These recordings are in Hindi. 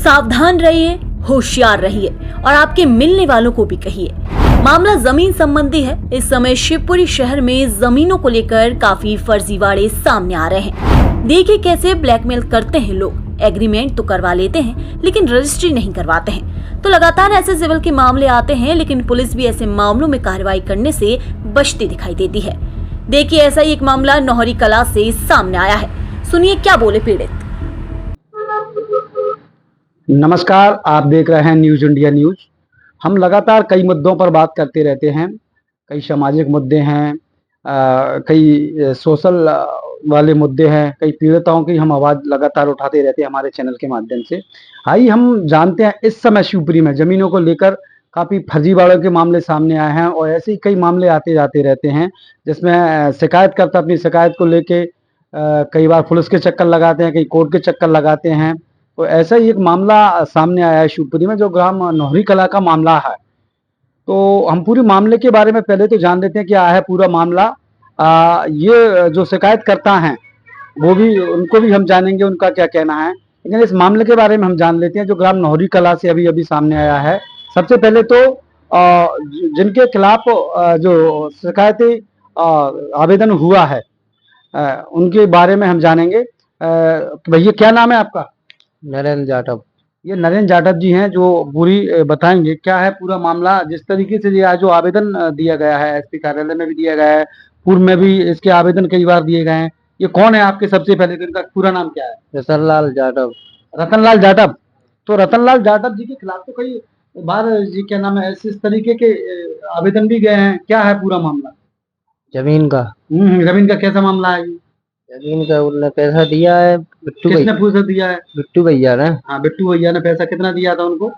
सावधान रहिए, होशियार रहिए और आपके मिलने वालों को भी कहिए। मामला जमीन संबंधी है। इस समय शिवपुरी शहर में जमीनों को लेकर काफी फर्जीवाड़े सामने आ रहे हैं। देखिए कैसे ब्लैकमेल करते हैं लोग। एग्रीमेंट तो करवा लेते हैं लेकिन रजिस्ट्री नहीं करवाते हैं। तो लगातार ऐसे सिविल के मामले आते हैं, लेकिन पुलिस भी ऐसे मामलों में कार्रवाई करने से बचती दिखाई देती है। देखिए ऐसा ही एक मामला नौहरी कला से सामने आया है। सुनिए क्या बोले पीड़ित। नमस्कार, आप देख रहे हैं न्यूज इंडिया न्यूज। हम लगातार कई मुद्दों पर बात करते रहते हैं। कई सामाजिक मुद्दे हैं, कई सोशल वाले मुद्दे हैं, कई पीड़िताओं की हम आवाज़ लगातार उठाते रहते हैं हमारे चैनल के माध्यम से। आइए हम जानते हैं इस समय शिवपुरी में ज़मीनों को लेकर काफ़ी फर्जीवाड़ों के मामले सामने आए हैं और ऐसे ही कई मामले आते जाते रहते हैं, जिसमें शिकायतकर्ता अपनी शिकायत को लेके कई बार पुलिस के चक्कर लगाते हैं, कई कोर्ट के चक्कर लगाते हैं। तो ऐसा ही एक मामला सामने आया है शिवपुरी में, जो ग्राम नौहरी कला का मामला है। तो हम पूरे मामले के बारे में पहले तो जान लेते हैं क्या है पूरा मामला। ये जो शिकायतकर्ता हैं वो भी, उनको भी हम जानेंगे उनका क्या कहना है, लेकिन इस मामले के बारे में हम जान लेते हैं जो ग्राम नौहरी कला से अभी अभी सामने आया है। सबसे पहले तो जिनके खिलाफ जो शिकायती आवेदन हुआ है उनके बारे में हम जानेंगे। भैया क्या नाम है आपका? नरेंद्र जाटव। ये नरेंद्र जाटव जी हैं जो पूरी बताएंगे क्या है पूरा मामला। जिस तरीके से ये जो आवेदन दिया गया है एसपी कार्यालय में भी दिया गया है, पूर्व में भी इसके आवेदन कई बार दिए गए हैं। ये कौन है आपके? सबसे पहले तो इनका पूरा नाम क्या है? रतनलाल जाटव। रतनलाल जाटव। तो रतनलाल जाटव जी के खिलाफ तो कई बार जी क्या नाम है इस तरीके के आवेदन भी गए हैं। क्या है पूरा मामला? जमीन का। जमीन का कैसा मामला है? जमीन का उन्होंने पैसा दिया है। किसने पैसा दिया है? बिट्टू भैया ने। हाँ, बिट्टू भैया ने पैसा कितना दिया था उनको?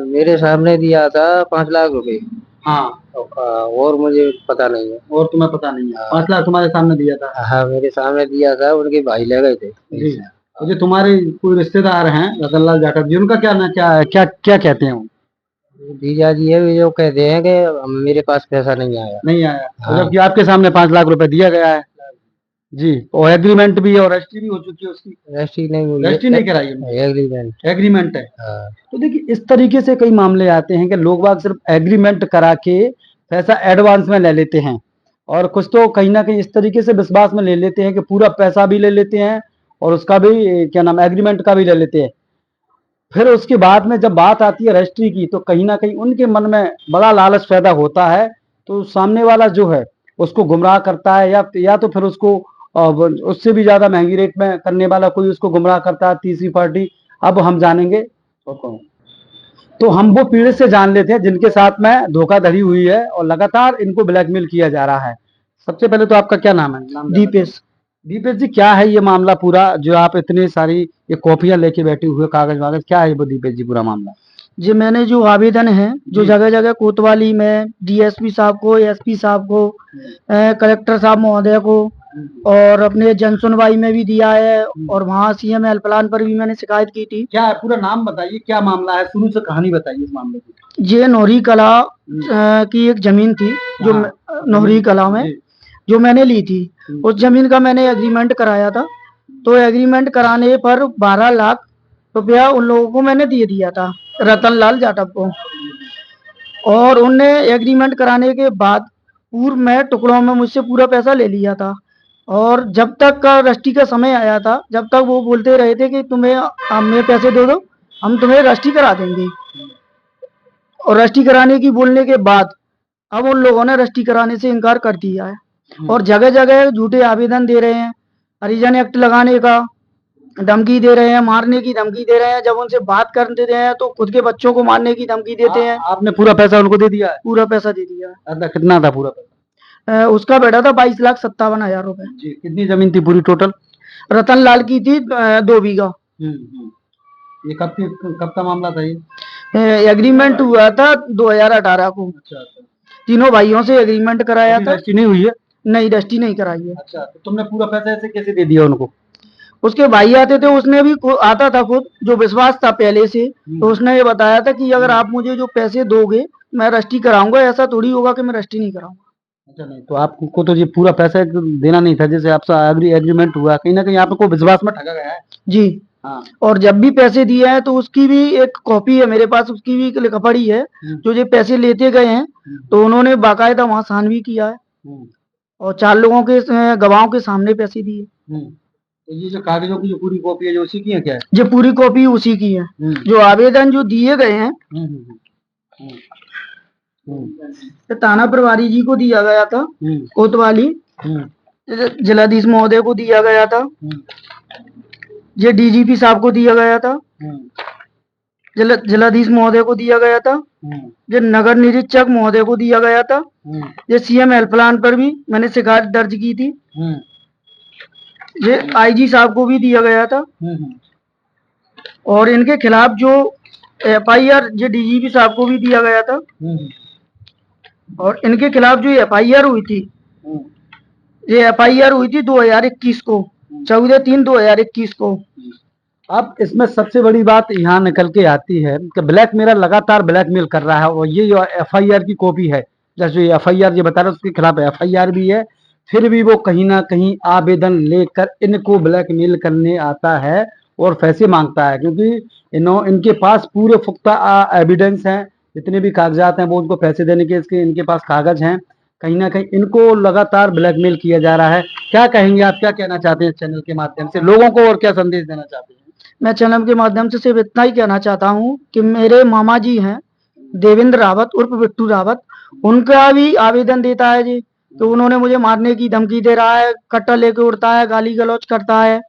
मेरे सामने दिया था 5 लाख रुपए। हाँ। और मुझे पता नहीं है। और तुम्हें पता नहीं है? 5 लाख तुम्हारे सामने दिया था? हाँ, मेरे सामने दिया था। उनके भाई ले गए थे। जी। तो जो तुम्हारे कोई रिश्तेदार हैं रतनलाल जाटव जी, उनका क्या क्या कहते हैं वो? जीजा जी है जो कहते हैं कि मेरे पास पैसा नहीं आया। हाँ। जबकि आपके सामने 5 लाख रुपए दिया गया है जी, और एग्रीमेंट भी है और रजिस्ट्री भी हो चुकी है उसकी। रजिस्ट्री नहीं हुई। रजिस्ट्री नहीं कराई? एग्रीमेंट है। हाँ। तो देखिए इस तरीके से कई मामले आते हैं कि लोग बाग सिर्फ एग्रीमेंट करा के पैसा एडवांस में ले लेते हैं, और कुछ तो कहीं ना कहीं इस तरीके से विश्वास में ले लेते हैं कि पूरा पैसा भी ले लेते हैं और उसका भी क्या नाम एग्रीमेंट का भी ले लेते हैं। फिर उसके बाद में जब बात आती है रजिस्ट्री की, तो कहीं ना कहीं उनके मन में बड़ा लालच पैदा होता है। तो सामने वाला जो है उसको गुमराह करता है, या तो फिर उसको उससे भी ज्यादा महंगी रेट में करने वाला कोई उसको गुमराह करता है, तीसरी पार्टी। अब हम जानेंगे तो हम वो पीड़ित से जान लेते हैं जिनके साथ में धोखाधड़ी हुई है और लगातार इनको ब्लैकमेल किया जा रहा है। सबसे पहले तो आपका क्या नाम है? दीपेश। दीपेश जी, क्या है ये मामला पूरा जो आप इतनी सारी ये कॉपियां लेके बैठे हुए, कागज वागज, क्या है वो दीपेश जी पूरा मामला? जी, मैंने जो आवेदन है जो जगह जगह कोतवाली में डीएसपी साहब को, एसपी साहब को, कलेक्टर साहब महोदय को और अपने जन सुनवाई में भी दिया है, और वहाँ सीएम हेल्पलाइन पर भी मैंने शिकायत की थी। क्या है पूरा नाम बताइए, क्या मामला है, शुरू से कहानी बताइए इस मामले की। ये नौहरी कला की एक जमीन थी जो नौहरी कला में जो मैंने ली थी। उस जमीन का मैंने एग्रीमेंट कराया था। तो एग्रीमेंट कराने पर 12 लाख रुपया उन लोगों को मैंने दे दिया था, रतनलाल जाटव को। और उनने एग्रीमेंट कराने के बाद पूर्व में टुकड़ों में मुझसे पूरा पैसा ले लिया था। और जब तक का रजिस्ट्री का समय आया था, जब तक वो बोलते रहे थे कि तुम्हें हमें पैसे दे दो, हम तुम्हें रजिस्ट्री करा देंगे। और रजिस्ट्री कराने की बोलने के बाद अब उन लोगों ने रजिस्ट्री कराने से इनकार कर दिया है और जगह जगह झूठे आवेदन दे रहे हैं, हरिजन एक्ट लगाने का धमकी दे रहे हैं, मारने की धमकी दे रहे हैं। जब उनसे बात कर देते हैं तो खुद के बच्चों को मारने की धमकी देते हैं। आपने पूरा पैसा उनको दे दिया है? पूरा पैसा दे दिया है। कितना था पूरा पैसा? उसका बैठा था 22,57,000 रुपए जी। कितनी जमीन थी पूरी टोटल? रतनलाल की थी 2 बीघा। ये कब का मामला था? ये एग्रीमेंट हुआ था 2018 को। अच्छा। तीनों भाइयों से एग्रीमेंट कराया था। रजिस्ट्री नहीं हुई है? नहीं, रजिस्ट्री नहीं कराई है। अच्छा, तो तुमने पूरा पैसा ऐसे कैसे दे दिया उनको? उसके भाई आते थे, उसने भी आता था खुद, जो विश्वास था पहले से। तो उसने ये बताया था कि अगर आप मुझे जो पैसे दोगे मैं रजिस्ट्री कराऊंगा, ऐसा थोड़ी होगा कि मैं रजिस्ट्री नहीं कराऊंगा। अच्छा, नहीं तो आपको तो ये पूरा पैसा देना नहीं था, जैसे आपसे एग्रीमेंट हुआ, कहीं ना कहीं आपको विश्वास में ठगा गया है। जी। हाँ। और जब भी पैसे दिए हैं तो उसकी भी एक कॉपी है मेरे पास, उसकी भी लिखा पड़ी है। जो ये पैसे लेते गए हैं तो उन्होंने बाकायदा वहाँ साइन भी किया है और 4 लोगों के गवाहों के सामने पैसे दिए। तो ये जो कागजों की जो पूरी कॉपी है जो उसी की है क्या है? ये पूरी कॉपी उसी की है। जो आवेदन जो दिए गए हैं ये थाना प्रभारी जी को दिया गया था, कोतवाली जिलाधीश महोदय को दिया गया था, ये डीजीपी साहब को दिया गया था, जिलाधीश महोदय को दिया गया था, ये नगर निरीक्षक महोदय को दिया गया था, ये सीएम हेल्पलाइन पर भी मैंने शिकायत दर्ज की थी, ये आईजी साहब को भी दिया गया था। और इनके खिलाफ जो एफआईआर ये डीजीपी साहब को भी दिया गया था। और इनके खिलाफ जो एफआईआर हुई थी, ये एफआईआर हुई थी 2021 को, 14/3/2021 को। अब इसमें सबसे बड़ी बात यहाँ निकल के आती है कि ब्लैकमेलर लगातार ब्लैकमेल कर रहा है और ये जो एफआईआर की कॉपी है, जैसे एफआईआर जो बता रहा है उसके खिलाफ एफआईआर भी है, फिर भी वो कहीं ना कहीं आवेदन लेकर इनको ब्लैकमेल करने आता है और पैसे मांगता है, क्योंकि इनके पास पूरे पुख्ता एविडेंस हैं, जितने भी कागजात हैं वो उनको पैसे देने के इसके इनके पास कागज हैं। कहीं ना कहीं इनको लगातार ब्लैकमेल किया जा रहा है। क्या कहेंगे आप, क्या कहना चाहते हैं चैनल के माध्यम से लोगों को और क्या संदेश देना चाहते हैं? मैं चैनल के माध्यम से सिर्फ इतना ही कहना चाहता हूँ कि मेरे मामा जी हैं देवेंद्र रावत उर्फ बिट्टू रावत, उनका भी आवेदन देता है जी, तो उन्होंने मुझे मारने की धमकी दे रहा है, कट्टा लेके उड़ता है, गाली गलौज करता है,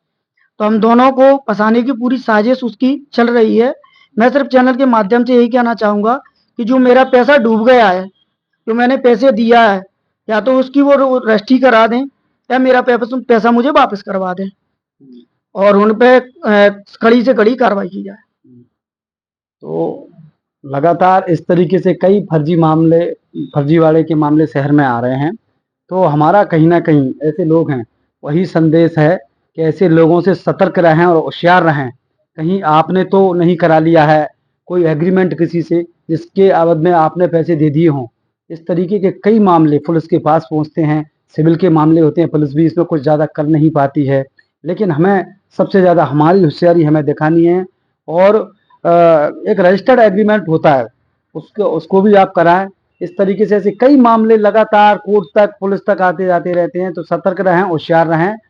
तो हम दोनों को फंसाने की पूरी साजिश उसकी चल रही है। मैं सिर्फ चैनल के माध्यम से यही कहना चाहूंगा कि जो मेरा पैसा डूब गया है, जो मैंने पैसे दिया है, या तो उसकी वो रजिस्ट्री करा दें या मेरा पैसा मुझे वापस करवा दें और उन पे कड़ी से कड़ी कार्रवाई की जाए। तो लगातार इस तरीके से कई फर्जीवाड़े के मामले शहर में आ रहे हैं, तो हमारा कहीं ना कहीं ऐसे लोग हैं वही संदेश है कि ऐसे लोगों से सतर्क रहें और होशियार रहें। कहीं आपने तो नहीं करा लिया है कोई एग्रीमेंट किसी से जिसके अवध में आपने पैसे दे दिए हों। इस तरीके के कई मामले पुलिस के पास पहुंचते हैं, सिविल के मामले होते हैं, पुलिस भी इसमें कुछ ज़्यादा कर नहीं पाती है, लेकिन हमें सबसे ज़्यादा हमारी होशियारी हमें दिखानी है। और एक रजिस्टर्ड एग्रीमेंट होता है उसको भी आप कराएं। इस तरीके से ऐसे कई मामले लगातार कोर्ट तक पुलिस तक आते जाते रहते हैं, तो सतर्क रहें, होशियार रहें।